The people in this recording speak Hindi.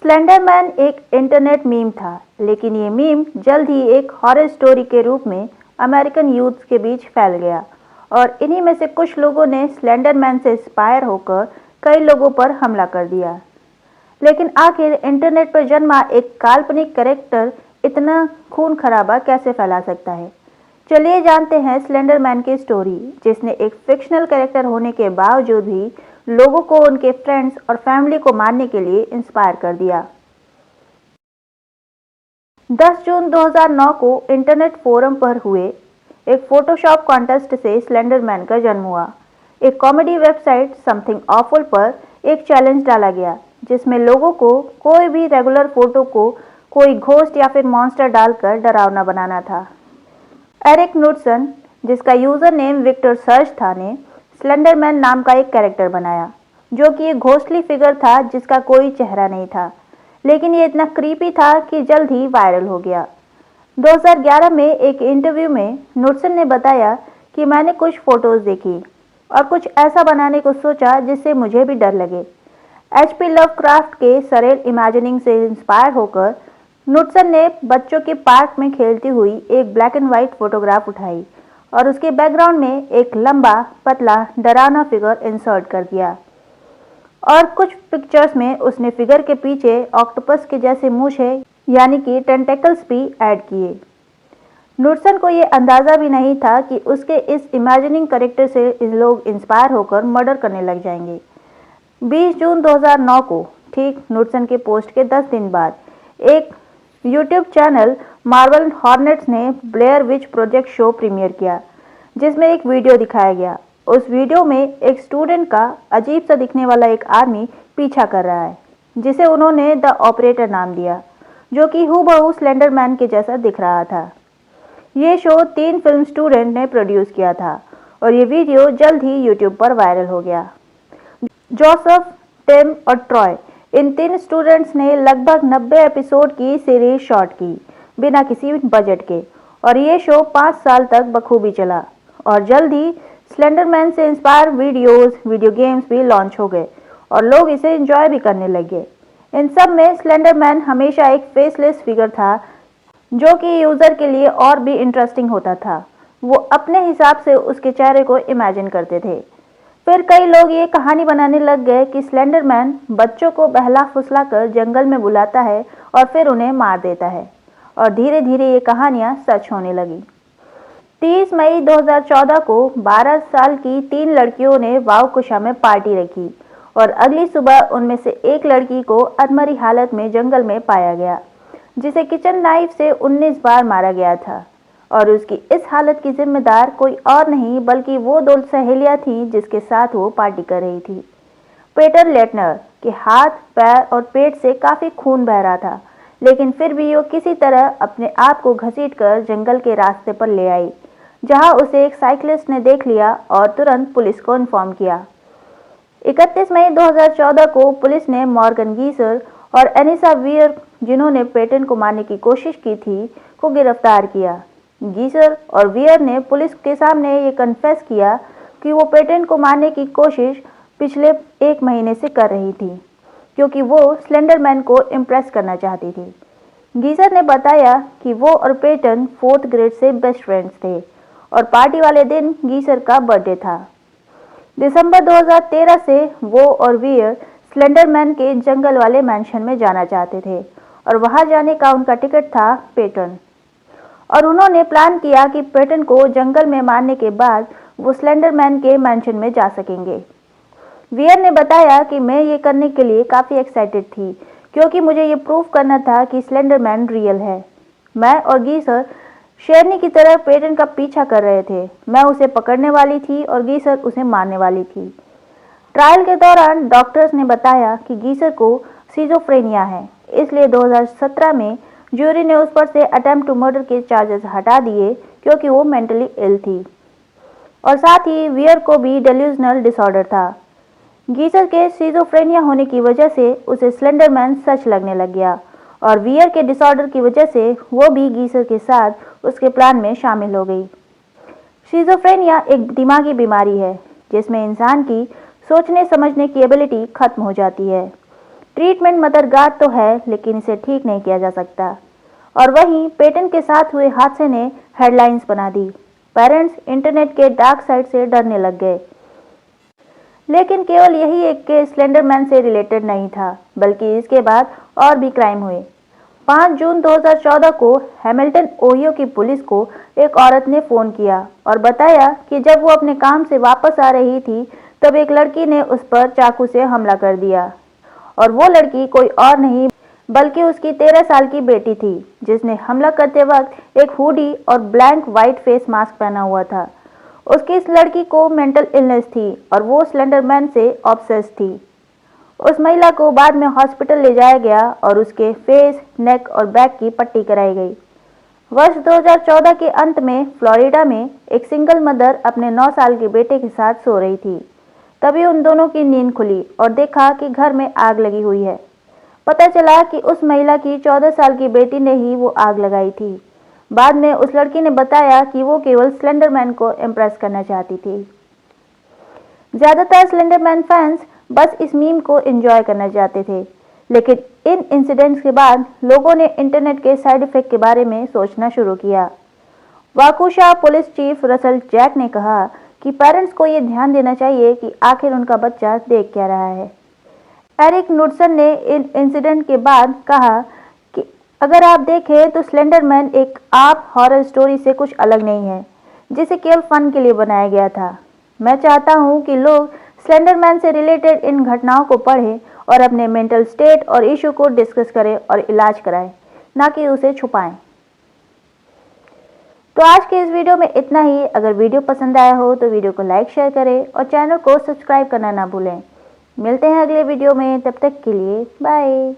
स्लेंडरमैन एक इंटरनेट मीम था, लेकिन ये मीम जल्द ही एक हॉरर स्टोरी के रूप में अमेरिकन यूथ के बीच फैल गया और इन्हीं में से कुछ लोगों ने स्लेंडरमैन से इंस्पायर होकर कई लोगों पर हमला कर दिया। लेकिन आखिर इंटरनेट पर जन्मा एक काल्पनिक कैरेक्टर इतना खून खराबा कैसे फैला सकता है? चलिए जानते हैं स्लेंडरमैन की स्टोरी, जिसने एक फिक्शनल कैरेक्टर होने के बावजूद भी लोगों को उनके फ्रेंड्स और फैमिली को मारने के लिए इंस्पायर कर दिया। 10 जून 2009 को इंटरनेट फोरम पर हुए एक फोटोशॉप कॉन्टेस्ट से स्लेंडरमैन का जन्म हुआ। एक कॉमेडी वेबसाइट समथिंग ऑफुल पर एक चैलेंज डाला गया, जिसमें लोगों को कोई भी रेगुलर फोटो को कोई घोस्ट या फिर मॉन्स्टर डालकर डरावना बनाना था। एरिक नुडसन, जिसका यूजर नेम विक्टर सर्च था, ने स्लेंडरमैन नाम का एक कैरेक्टर बनाया, जो कि एक घोस्टली फिगर था जिसका कोई चेहरा नहीं था, लेकिन ये इतना क्रीपी था कि जल्द ही वायरल हो गया। 2011 में एक इंटरव्यू में नुडसन ने बताया कि मैंने कुछ फोटोज देखी और कुछ ऐसा बनाने को सोचा जिससे मुझे भी डर लगे। एचपी लवक्राफ्ट के सरेल इमेजिनिंग से इंस्पायर होकर नुडसन ने बच्चों के पार्क में खेलती हुई एक ब्लैक एंड व्हाइट फोटोग्राफ उठाई और उसके बैकग्राउंड में एक लंबा पतला डरावना फिगर इंसर्ट कर दिया और कुछ पिक्चर्स में उसने फिगर के पीछे ऑक्टोपस के जैसे मूछे यानी कि टेंटेकल्स भी ऐड किए। नुडसन को ये अंदाज़ा भी नहीं था कि उसके इस इमेजिनिंग कैरेक्टर से लोग इंस्पायर होकर मर्डर करने लग जाएंगे। 20 जून 2009 को ठीक नुडसन के पोस्ट के 10 दिन बाद एक यूट्यूब चैनल मार्वल हॉर्नेट्स ने Blair Witch project show premiere किया, जिसमें एक वीडियो दिखाया गया। उस वीडियो में एक स्टूडेंट का अजीब सा दिखने वाला एक आदमी पीछा कर रहा है, जिसे उन्होंने द ऑपरेटर नाम दिया, जो कि हूबहू स्लेंडरमैन के जैसा दिख रहा था। ये शो 3 फिल्म स्टूडेंट ने प्रोड्यूस किया था और ये वीडियो जल्द ही यूट्यूब पर वायरल हो गया। जोसेफ, टिम और ट्रॉय, इन 3 स्टूडेंट्स ने लगभग 90 एपिसोड की सीरीज शॉट की बिना किसी बजट के और ये शो 5 साल तक बखूबी चला और जल्द ही स्लेंडरमैन से इंस्पायर वीडियोस, वीडियो गेम्स भी लॉन्च हो गए और लोग इसे एंजॉय भी करने लगे। इन सब में स्लेंडरमैन हमेशा एक फेसलेस फिगर था, जो कि यूज़र के लिए और भी इंटरेस्टिंग होता था। वो अपने हिसाब से उसके चेहरे को इमेजिन करते थे। फिर कई लोग ये कहानी बनाने लग गए कि स्लेंडरमैन बच्चों को बहला फुसला कर जंगल में बुलाता है और फिर उन्हें मार देता है और धीरे धीरे ये कहानियाँ सच होने लगी। 30 मई 2014 को 12 साल की 3 लड़कियों ने वावकुशा में पार्टी रखी और अगली सुबह उनमें से एक लड़की को अधमरी हालत में जंगल में पाया गया, जिसे किचन नाइफ से 19 बार मारा गया था और उसकी इस हालत की जिम्मेदार कोई और नहीं बल्कि वो 2 सहेलियां थीं जिसके साथ वो पार्टी कर रही थी। पीटर लेटनर के हाथ, पैर और पेट से काफ़ी खून बह रहा था, लेकिन फिर भी वो किसी तरह अपने आप को घसीटकर जंगल के रास्ते पर ले आई, जहां उसे एक साइकिलिस्ट ने देख लिया और तुरंत पुलिस को इन्फॉर्म किया। 31 मई 2014 को पुलिस ने मॉर्गन गीसर और एनिसा वियर, जिन्होंने पेटन को मारने की कोशिश की थी, को गिरफ्तार किया। गीसर और वियर ने पुलिस के सामने ये कन्फेस किया कि वो पेटन को मारने की कोशिश पिछले 1 महीने से कर रही थी, क्योंकि वो स्लेंडरमैन को इम्प्रेस करना चाहती थी। गीसर ने बताया कि वो और पेटन 4th ग्रेड से बेस्ट फ्रेंड्स थे और पार्टी वाले दिन गीसर का बर्थडे था। दिसंबर 2013 से वो और वियर स्लेंडरमैन के जंगल वाले मैंशन में जाना चाहते थे और वहां जाने का उनका टिकट था पेटन, और उन्होंने प्लान किया कि पेटन को जंगल में मारने के बाद वो स्लेंडरमैन के मैंशन में जा सकेंगे। वियर ने बताया कि मैं ये करने के लिए काफ़ी एक्साइटेड थी, क्योंकि मुझे ये प्रूव करना था कि स्लेंडरमैन रियल है। मैं और गीसर शेरनी की तरह पेटन का पीछा कर रहे थे। मैं उसे पकड़ने वाली थी और गीसर उसे मारने वाली थी। ट्रायल के दौरान डॉक्टर्स ने बताया कि गीसर को सिजोफ्रेनिया है, इसलिए 2017 में ज्यूरी ने उस पर से अटेम्प्ट टू मर्डर के चार्जेस हटा दिए, क्योंकि वो मेंटली इल थी और साथ ही वियर को भी डेल्यूजनल डिसऑर्डर था। गीसर के सिजोफ्रेनिया होने की वजह से उसे स्लेंडरमैन सच लगने लग गया और वियर के डिसऑर्डर की वजह से वो भी गीसर के साथ उसके प्लान में शामिल हो गई। सिजोफ्रेनिया एक दिमागी बीमारी है जिसमें इंसान की सोचने समझने की एबिलिटी खत्म हो जाती है। ट्रीटमेंट मददगार तो है, लेकिन इसे ठीक नहीं किया जा सकता। और वहीं पेटन के साथ हुए हादसे ने हेडलाइंस बना दी। पेरेंट्स इंटरनेट के डार्क साइड से डरने लग गए। लेकिन केवल यही एक केस स्लेंडरमैन से रिलेटेड नहीं था, बल्कि इसके बाद और भी क्राइम हुए। 5 जून 2014 को हैमिल्टन ओहियो की पुलिस को एक औरत ने फोन किया और बताया कि जब वो अपने काम से वापस आ रही थी, तब एक लड़की ने उस पर चाकू से हमला कर दिया। और वो लड़की कोई और नहीं बल्कि उसकी 13 साल की बेटी थी, जिसने हमला करते वक्त एक हुडी और ब्लैंक व्हाइट फेस मास्क पहना हुआ था। उसकी इस लड़की को मेंटल इलनेस थी और वो स्लेंडरमैन से ऑब्सेस्ड थी। उस महिला को बाद में हॉस्पिटल ले जाया गया और उसके फेस, नेक और बैक की पट्टी कराई गई। वर्ष 2014 के अंत में फ्लोरिडा में एक सिंगल मदर अपने 9 साल के बेटे के साथ सो रही थी। तभी उन दोनों की नींद खुली और देखा कि घर में आग लगी हुई है। पता चला कि उस महिला की 14 साल की बेटी ने ही वो आग लगाई थी। बाद में उस लड़की ने बताया कि वो केवल स्लेंडरमैन को इम्प्रेस करना चाहती थी। ज्यादातर स्लेंडरमैन फैंस बस इस मीम को एंजॉय करना चाहते थे, लेकिन इन इंसिडेंट्स के बाद लोगों ने इंटरनेट के साइड इफेक्ट के बारे में सोचना शुरू किया। वाकुशा पुलिस चीफ रसल जैक ने कहा कि पेरेंट्स को ये ध्यान देना चाहिए कि आखिर उनका बच्चा देख क्या रहा है। एरिक नुडसन ने इन इंसिडेंट के बाद कहा कि अगर आप देखें तो स्लेंडरमैन एक आप हॉरर स्टोरी से कुछ अलग नहीं है, जिसे केवल फन के लिए बनाया गया था। मैं चाहता हूं कि लोग स्लेंडरमैन से रिलेटेड इन घटनाओं को पढ़ें और अपने मेंटल स्टेट और इशू को डिस्कस करें और इलाज कराएं, ना कि उसे छुपाएं। तो आज के इस वीडियो में इतना ही। अगर वीडियो पसंद आया हो तो वीडियो को लाइक शेयर करें और चैनल को सब्सक्राइब करना ना भूलें। मिलते हैं अगले वीडियो में, तब तक के लिए बाय।